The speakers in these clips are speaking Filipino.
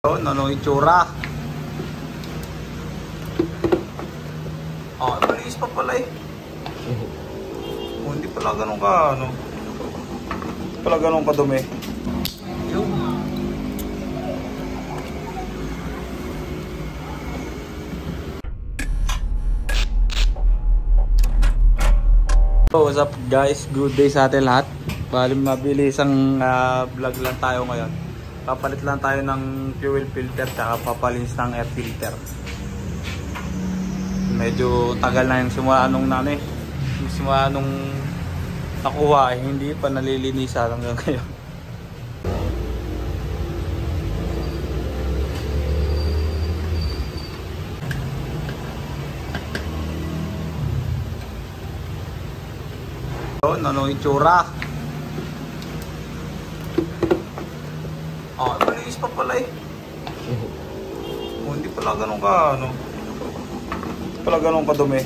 Ano itsura? Malinis pa pala eh. Hindi pala ganun ka, ano. Hindi pala ganun kadumi. Yung. So, what's up guys? Good day sa atin lahat. Bali mabilis ang vlog lang tayo ngayon. Papalit lang tayo ng fuel filter tsaka papalinis ng air filter. Medyo tagal na yung simula nung simula nung nakuha hindi pa nalilinisan hanggang ngayon. Ano itsura? Malinis pa pala eh. Hindi pala ganun ka, ano. Hindi pala ganun kadumi.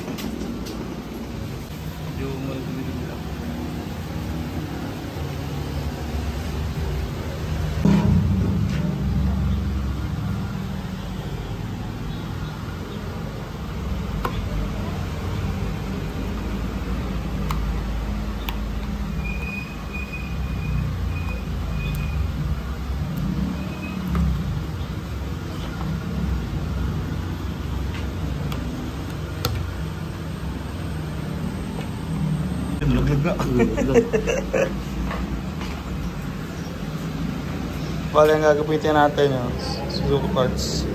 Bale ang gagamitin natin yung Suzuki parts.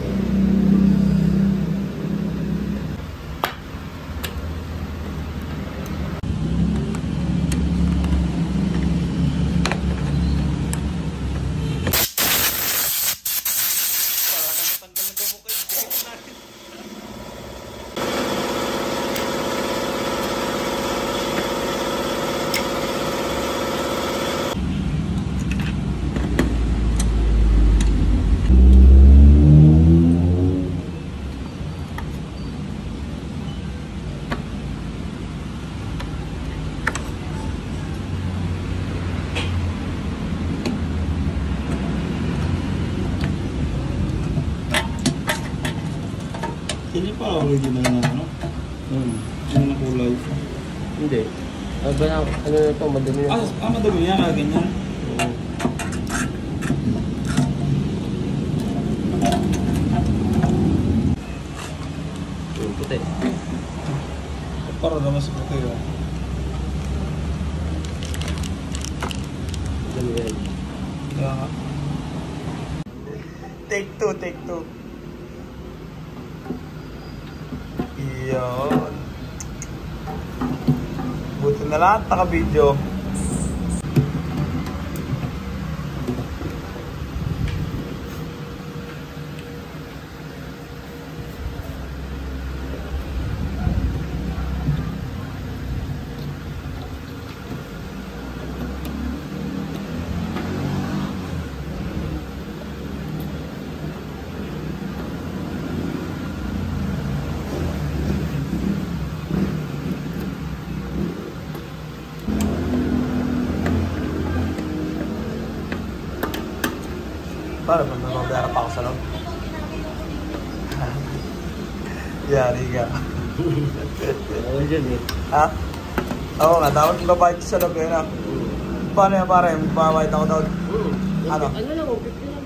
Hindi pa ako hindi na ano? Ano na kulay? Hindi. Ano na ito? Madumi na. Madumi yan, ganyan. Puti. Para naman sa puti yun. Madumi yan. Kaya nga. Take two. Iyon. Buti na lahat naka-video. Para ba mababayaran pa ako sa loob? Yari ka. Ako dyan eh. Ha? Oo nga, dapat babayad sa loob yun. Paano yan pare? Babayad ako doon? Ano? Ano lang, 50 lang.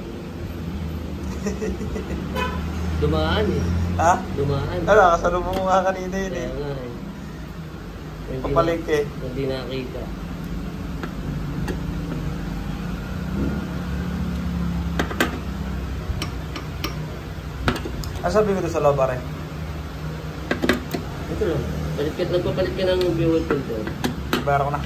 Dumaan eh. Ha? Dumaan. Ano, kasalubong mo nga kanina yun eh. Kaya nga eh. Papalengke. Hindi nakita. Ano sabi ko doon sa loob pare? Ito lang. Nagpapalit ka ng fuel filter. Bayaran ko na.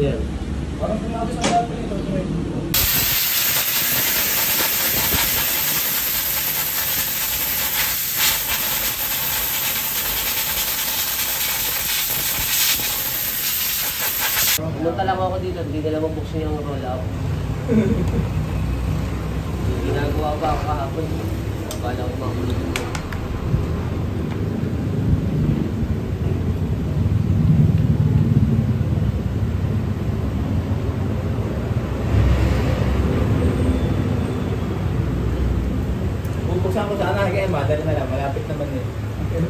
Yan. Parang pumakas ang dati ito. Pumunta lang ako dito, hindi nila mabuksan yung roll out. Ginagawa ba ako kahapon? Bala ko makulit mo. Bubuksan ko sana kay Emma, dali na lang, malapit naman eh.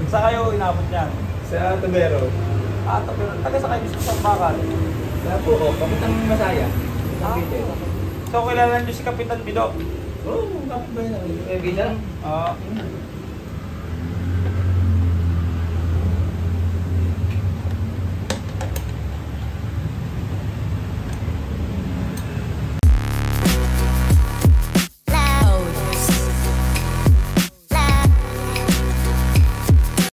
Saan kayo inabot niyan? Sa Tubero. Pero taga sa kayo mismo sa bakal. Sa Puko, kapitang Masaya. Ah. So kilala niyo si Kapitan Bido? Oo, kapit ba yun? May visa? Ah.